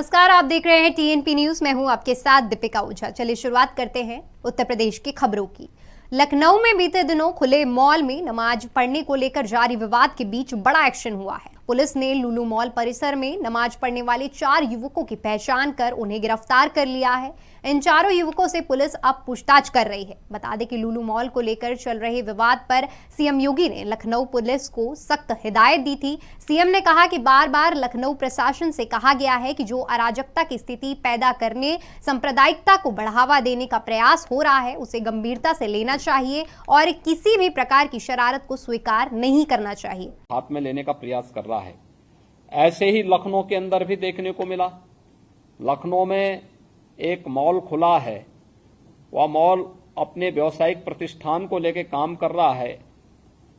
नमस्कार, आप देख रहे हैं टीएनपी न्यूज। मैं हूं आपके साथ दीपिका ओझा। चलिए शुरुआत करते हैं उत्तर प्रदेश की खबरों की। लखनऊ में बीते दिनों खुले मॉल में नमाज पढ़ने को लेकर जारी विवाद के बीच बड़ा एक्शन हुआ है। पुलिस ने लुलु मॉल परिसर में नमाज पढ़ने वाले 4 युवकों की पहचान कर उन्हें गिरफ्तार कर लिया है। इन चारों युवकों से पुलिस अब पूछताछ कर रही है। बता दें कि लुलु मॉल को लेकर चल रहे विवाद पर सीएम योगी ने लखनऊ पुलिस को सख्त हिदायत दी थी। सीएम ने कहा कि बार बार लखनऊ प्रशासन से कहा गया है कि जो अराजकता की स्थिति पैदा करने, सांप्रदायिकता को बढ़ावा देने का प्रयास हो रहा है, उसे गंभीरता से लेना चाहिए और किसी भी प्रकार की शरारत को स्वीकार नहीं करना चाहिए। हाथ में लेने का प्रयास कर रहा है। ऐसे ही लखनऊ के अंदर भी देखने को मिला। लखनऊ में एक मॉल खुला है, वह मॉल अपने व्यावसायिक प्रतिष्ठान को लेकर काम कर रहा है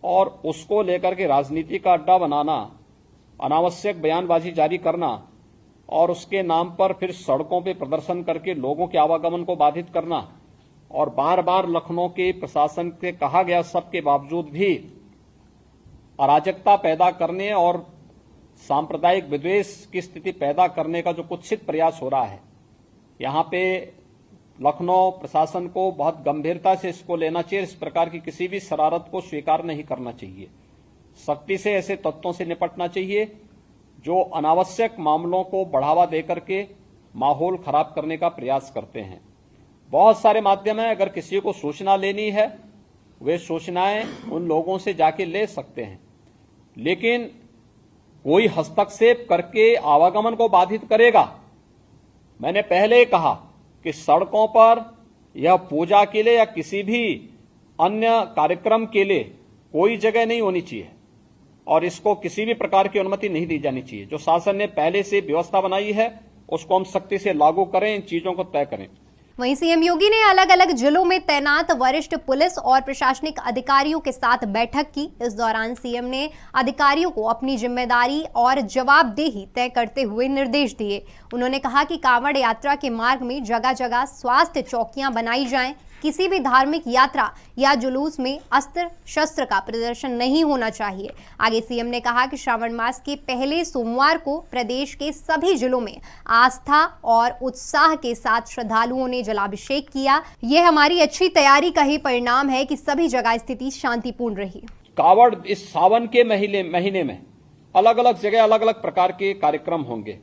और उसको लेकर के राजनीति का अड्डा बनाना, अनावश्यक बयानबाजी जारी करना और उसके नाम पर फिर सड़कों पे प्रदर्शन करके लोगों के आवागमन को बाधित करना और बार बार लखनऊ के प्रशासन से कहा गया सबके बावजूद भी अराजकता पैदा करने और सांप्रदायिक विद्वेष की स्थिति पैदा करने का जो कुत्सित प्रयास हो रहा है, यहाँ पे लखनऊ प्रशासन को बहुत गंभीरता से इसको लेना चाहिए। इस प्रकार की किसी भी शरारत को स्वीकार नहीं करना चाहिए। सख्ती से ऐसे तत्वों से निपटना चाहिए जो अनावश्यक मामलों को बढ़ावा देकर के माहौल खराब करने का प्रयास करते हैं। बहुत सारे माध्यम हैं, अगर किसी को सूचना लेनी है वे सूचनाएं उन लोगों से जाके ले सकते हैं, लेकिन कोई हस्तक्षेप करके आवागमन को बाधित करेगा। मैंने पहले कहा कि सड़कों पर यह पूजा के लिए या किसी भी अन्य कार्यक्रम के लिए कोई जगह नहीं होनी चाहिए और इसको किसी भी प्रकार की अनुमति नहीं दी जानी चाहिए। जो शासन ने पहले से व्यवस्था बनाई है उसको हम सख्ती से लागू करें, इन चीजों को तय करें। वहीं सीएम योगी ने अलग अलग जिलों में तैनात वरिष्ठ पुलिस और प्रशासनिक अधिकारियों के साथ बैठक की। इस दौरान सीएम ने अधिकारियों को अपनी जिम्मेदारी और जवाबदेही तय करते हुए निर्देश दिए। उन्होंने कहा कि कांवड़ यात्रा के मार्ग में जगह जगह स्वास्थ्य चौकियां बनाई जाएं। किसी भी धार्मिक यात्रा या जुलूस में अस्त्र शस्त्र का प्रदर्शन नहीं होना चाहिए। आगे सीएम ने कहा कि श्रावण मास के पहले सोमवार को प्रदेश के सभी जिलों में आस्था और उत्साह के साथ श्रद्धालुओं ने जलाभिषेक किया। यह हमारी अच्छी तैयारी का ही परिणाम है कि सभी जगह स्थिति शांतिपूर्ण रही। कावड़ इस सावन के महीने में अलग अलग जगह अलग अलग प्रकार के कार्यक्रम होंगे।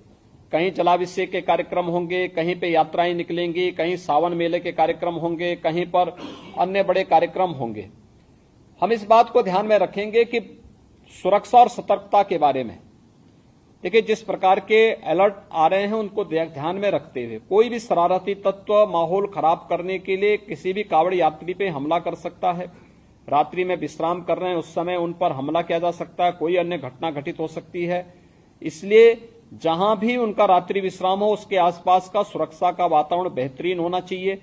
कहीं जलाभिषेक के कार्यक्रम होंगे, कहीं पे यात्राएं निकलेंगी, कहीं सावन मेले के कार्यक्रम होंगे, कहीं पर अन्य बड़े कार्यक्रम होंगे। हम इस बात को ध्यान में रखेंगे कि सुरक्षा और सतर्कता के बारे में देखिए, जिस प्रकार के अलर्ट आ रहे हैं उनको ध्यान में रखते हुए कोई भी शरारती तत्व माहौल खराब करने के लिए किसी भी कावड़ यात्री पे हमला कर सकता है। रात्रि में विश्राम कर रहे हैं उस समय उन पर हमला किया जा सकता है, कोई अन्य घटना घटित हो सकती है। इसलिए जहां भी उनका रात्रि विश्राम हो उसके आसपास का सुरक्षा का वातावरण बेहतरीन होना चाहिए।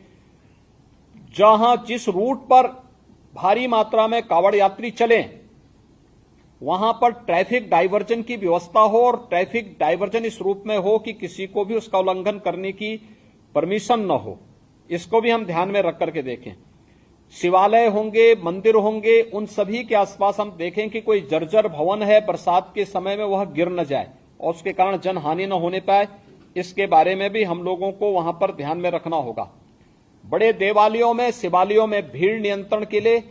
जहां जिस रूट पर भारी मात्रा में कावड़ यात्री चले वहां पर ट्रैफिक डायवर्जन की व्यवस्था हो और ट्रैफिक डायवर्जन इस रूप में हो कि किसी को भी उसका उल्लंघन करने की परमिशन न हो। इसको भी हम ध्यान में रख करके देखें। शिवालय होंगे, मंदिर होंगे, उन सभी के आसपास हम देखें कि कोई जर्जर भवन है, बरसात के समय में वह गिर न जाए और उसके कारण जन हानि न होने पाए। इसके बारे में भी हम लोगों को वहां पर ध्यान में रखना होगा। बड़े देवालयों में, शिवालयों में भीड़ नियंत्रण के लिए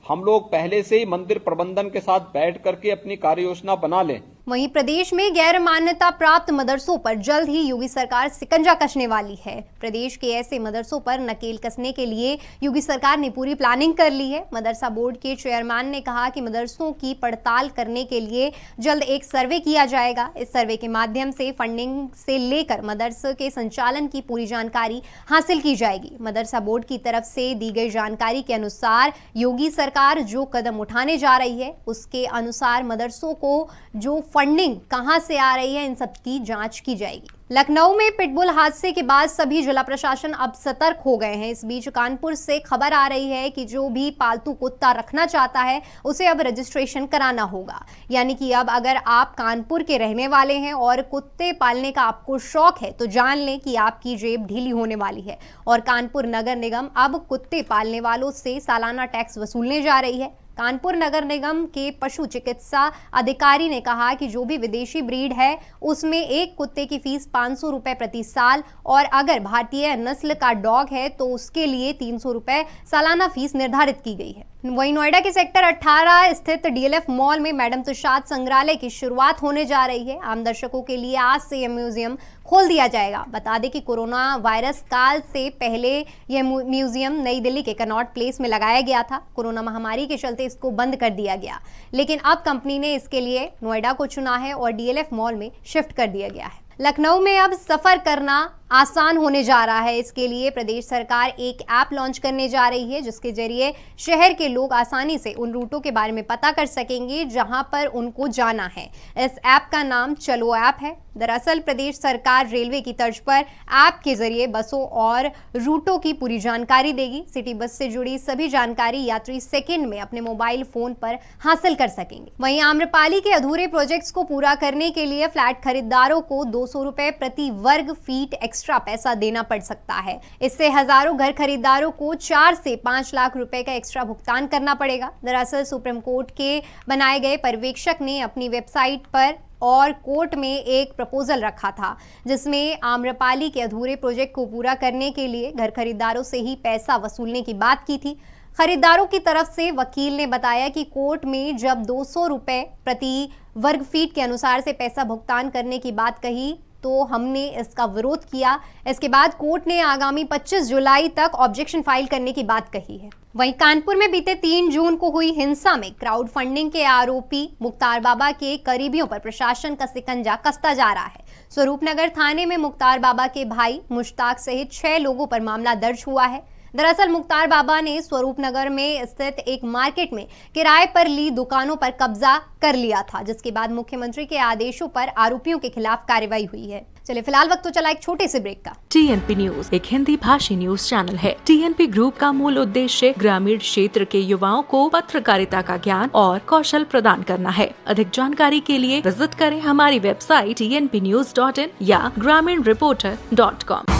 हम लोग पहले से ही मंदिर प्रबंधन के साथ बैठ करके अपनी कार्य योजना बना लें। वहीं प्रदेश में गैर मान्यता प्राप्त मदरसों पर जल्द ही योगी सरकार शिकंजा कसने वाली है। प्रदेश के ऐसे मदरसों पर नकेल कसने के लिए योगी सरकार ने पूरी प्लानिंग कर ली है। मदरसा बोर्ड के चेयरमैन ने कहा कि मदरसों की पड़ताल करने के लिए जल्द एक सर्वे किया जाएगा। इस सर्वे के माध्यम से फंडिंग से लेकर मदरसे के संचालन की पूरी जानकारी हासिल की जाएगी। मदरसा बोर्ड की तरफ से दी गई जानकारी के अनुसार योगी सरकार जो कदम उठाने जा रही है उसके अनुसार मदरसों को जो फंडिंग कहां से आ रही है इन सब की जांच की जाएगी। लखनऊ में पिटबुल हादसे के बाद सभी जिला प्रशासन अब सतर्क हो गए हैं। इस बीच कानपुर से खबर आ रही है कि जो भी पालतू कुत्ता रखना चाहता है उसे अब रजिस्ट्रेशन कराना होगा। यानी कि अब अगर आप कानपुर के रहने वाले हैं और कुत्ते पालने का आपको शौक है तो जान लें कि आपकी जेब ढीली होने वाली है और कानपुर नगर निगम अब कुत्ते पालने वालों से सालाना टैक्स वसूलने जा रही है। कानपुर नगर निगम के पशु चिकित्सा अधिकारी ने कहा कि जो भी विदेशी ब्रीड है उसमें एक कुत्ते की फीस 500 रुपए प्रति साल और अगर भारतीय नस्ल का डॉग है तो उसके लिए 300 रुपए सालाना फीस निर्धारित की गई है। वहीं नोएडा के सेक्टर 18 स्थित डीएलएफ मॉल में मैडम तुषाद संग्रहालय की शुरुआत होने जा रही है। आम दर्शकों के लिए आज से यह म्यूजियम खोल दिया जाएगा। बता दें कि कोरोना वायरस काल से पहले यह म्यूजियम नई दिल्ली के कनॉट प्लेस में लगाया गया था। कोरोना महामारी के चलते इसको बंद कर दिया गया, लेकिन अब कंपनी ने इसके लिए नोएडा को चुना है और डीएलएफ मॉल में शिफ्ट कर दिया गया है। लखनऊ में अब सफर करना आसान होने जा रहा है। इसके लिए प्रदेश सरकार एक ऐप लॉन्च करने जा रही है, जिसके जरिए शहर के लोग आसानी से उन रूटों के बारे में पता कर सकेंगे जहां पर उनको जाना है। इस ऐप का नाम चलो ऐप है। दरअसल प्रदेश सरकार रेलवे की तर्ज पर ऐप के जरिए बसों और रूटों की पूरी जानकारी देगी। सिटी बस से जुड़ी सभी जानकारी यात्री सेकंड में अपने मोबाइल फोन पर हासिल कर सकेंगे। वहीं आम्रपाली के अधूरे प्रोजेक्ट्स को पूरा करने के लिए फ्लैट खरीदारों को 200 रुपए प्रति वर्ग फीट एक्स्ट्रा पैसा देना पड़ सकता है। इससे हजारों घर खरीदारों को 4 से 5 लाख रुपए का एक्स्ट्रा भुगतान करना पड़ेगा। दरअसल सुप्रीम कोर्ट के बनाए गए पर्यवेक्षक ने अपनी वेबसाइट पर और कोर्ट में एक प्रपोजल रखा था, जिसमें आम्रपाली के अधूरे प्रोजेक्ट को पूरा करने के लिए घर खरीदारों से ही पैसा वसूलने की बात की थी। खरीदारों की तरफ से वकील ने बताया कि कोर्ट में जब 200 रुपए प्रति वर्ग फीट के अनुसार से पैसा भुगतान करने की बात कही तो हमने इसका विरोध किया। इसके बाद कोर्ट ने आगामी 25 जुलाई तक ऑब्जेक्शन फाइल करने की बात कही है। वहीं कानपुर में बीते 3 जून को हुई हिंसा में क्राउड फंडिंग के आरोपी मुख्तार बाबा के करीबियों पर प्रशासन का शिकंजा कसता जा रहा है। स्वरूपनगर थाने में मुख्तार बाबा के भाई मुश्ताक सहित 6 लोगों पर मामला दर्ज हुआ है। दरअसल मुख्तार बाबा ने स्वरूपनगर में स्थित एक मार्केट में किराए पर ली दुकानों पर कब्जा कर लिया था, जिसके बाद मुख्यमंत्री के आदेशों पर आरोपियों के खिलाफ कार्रवाई हुई है। चलिए फिलहाल वक्त तो चला एक छोटे से ब्रेक का। टीएनपी न्यूज एक हिंदी भाषी न्यूज चैनल है। टीएनपी ग्रुप का मूल उद्देश्य ग्रामीण क्षेत्र के युवाओं को पत्रकारिता का ज्ञान और कौशल प्रदान करना है। अधिक जानकारी के लिए विजिट करें हमारी वेबसाइट tnpnews.in या graminreporter.com।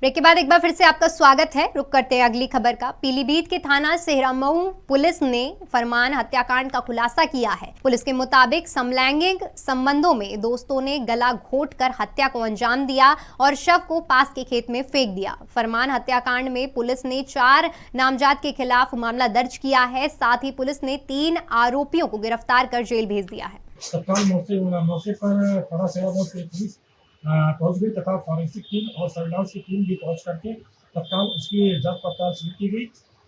ब्रेक के बाद एक बार फिर से आपका स्वागत है। रुक करते हैं अगली खबर का। पीलीभीत के थाना सेहरामऊ पुलिस ने फरमान हत्याकांड का खुलासा किया है। पुलिस के मुताबिक समलैंगिक संबंधों में दोस्तों ने गला घोंटकर हत्या को अंजाम दिया और शव को पास के खेत में फेंक दिया। फरमान हत्याकांड में पुलिस ने 4 नामजद के खिलाफ मामला दर्ज किया है। साथ ही पुलिस ने 3 आरोपियों को गिरफ्तार कर जेल भेज दिया है। तत्काल मौके पर थाना सेहरामऊ की पुलिस पहुंच गई तथा फॉरेंसिक टीम और सर्विलांस की टीम भी पहुंच करके तत्काल उसकी जांच पड़ताल शुरू की गई।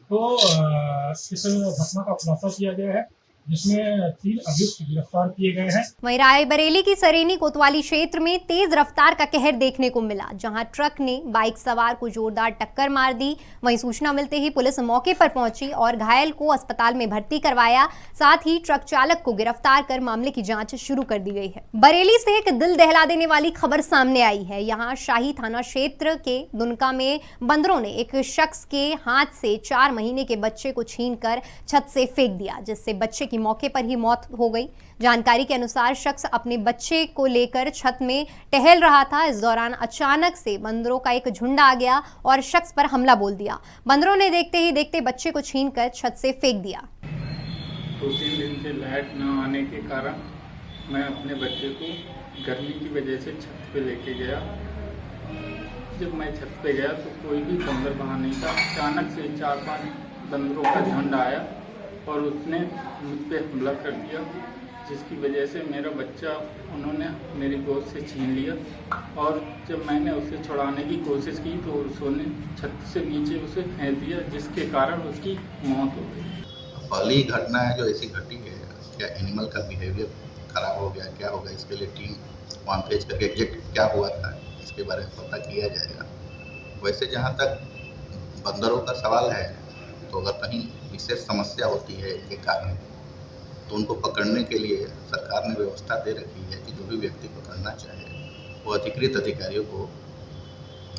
तो इस घटना का खुलासा किया गया है, जिसमें 3 अभियुक्त गिरफ्तार किए गए हैं। वहीं रायबरेली की सरेनी कोतवाली क्षेत्र में तेज रफ्तार का कहर देखने को मिला, जहां ट्रक ने बाइक सवार को जोरदार टक्कर मार दी। वहीं सूचना मिलते ही पुलिस मौके पर पहुंची और घायल को अस्पताल में भर्ती करवाया। साथ ही ट्रक चालक को गिरफ्तार कर मामले की जांच शुरू कर दी गई है। बरेली से एक दिल दहला देने वाली खबर सामने आई है। यहाँ शाही थाना क्षेत्र के दुनका में बंदरों ने एक शख्स के हाथ से 4 महीने के बच्चे को छीनकर छत से फेंक दिया, जिससे बच्चे की मौके पर ही मौत हो गई। जानकारी के अनुसार शख्स अपने बच्चे को लेकर छत में टहल रहा था। इस दौरान अचानक से बंदरों का एक झुंड आ गया और शख्स पर हमला बोल दिया। बंदरों ने देखते ही देखते बच्चे को छीनकर छत से फेंक दिया। 2-3 दिन से लाइट न आने के कारण मैं अपने बच्चे को गर्मी की वजह से छत पे लेके गया। जब मैं छत पे गया तो कोई भी बंदर वहाँ नहीं था। अचानक से 4-5 बंदरों का झुंड आया और उसने मुझ पर हमला कर दिया, जिसकी वजह से मेरा बच्चा उन्होंने मेरी गोद से छीन लिया। और जब मैंने उसे छुड़ाने की कोशिश की तो उसने छत से नीचे उसे फेंक दिया, जिसके कारण उसकी मौत हो गई। पहली घटना है जो ऐसी घटी है। क्या एनिमल का बिहेवियर खराब हो गया, क्या होगा, इसके लिए टीम वहाँ भेज करके एग्जैक्ट क्या हुआ था इसके बारे में पता किया जाएगा। वैसे जहाँ तक बंदरों का सवाल है, तो अगर कहीं विशेष समस्या होती है के कारण तो उनको पकड़ने के लिए सरकार ने व्यवस्था दे रखी है कि जो भी व्यक्ति पकड़ना चाहे वो अधिकृत अधिकारियों को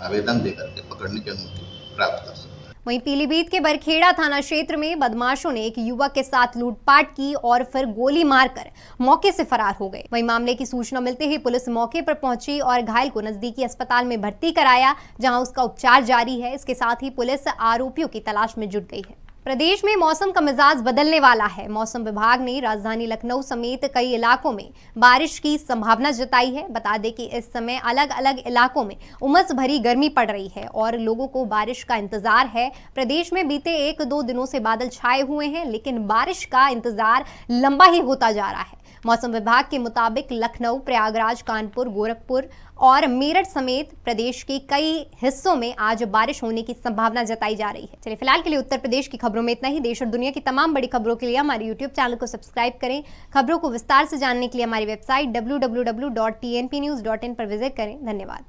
आवेदन दे करके पकड़ने की अनुमति प्राप्त कर सकते हैं। वहीं पीलीभीत के बरखेड़ा थाना क्षेत्र में बदमाशों ने एक युवक के साथ लूटपाट की और फिर गोली मारकर मौके से फरार हो गए। वहीं मामले की सूचना मिलते ही पुलिस मौके पर पहुंची और घायल को नजदीकी अस्पताल में भर्ती कराया, जहां उसका उपचार जारी है। इसके साथ ही पुलिस आरोपियों की तलाश में जुट गई है। प्रदेश में मौसम का मिजाज बदलने वाला है। मौसम विभाग ने राजधानी लखनऊ समेत कई इलाकों में बारिश की संभावना जताई है। बता दें कि इस समय अलग अलग इलाकों में उमस भरी गर्मी पड़ रही है और लोगों को बारिश का इंतजार है। प्रदेश में बीते 1-2 दिनों से बादल छाए हुए हैं, लेकिन बारिश का इंतजार लंबा ही होता जा रहा है। मौसम विभाग के मुताबिक लखनऊ, प्रयागराज, कानपुर, गोरखपुर और मेरठ समेत प्रदेश के कई हिस्सों में आज बारिश होने की संभावना जताई जा रही है। चलिए फिलहाल के लिए उत्तर प्रदेश की खबरों में इतना ही। देश और दुनिया की तमाम बड़ी खबरों के लिए हमारे YouTube चैनल को सब्सक्राइब करें। खबरों को विस्तार से जानने के लिए हमारी वेबसाइट www.tnpnews.in पर विजिट करें। धन्यवाद।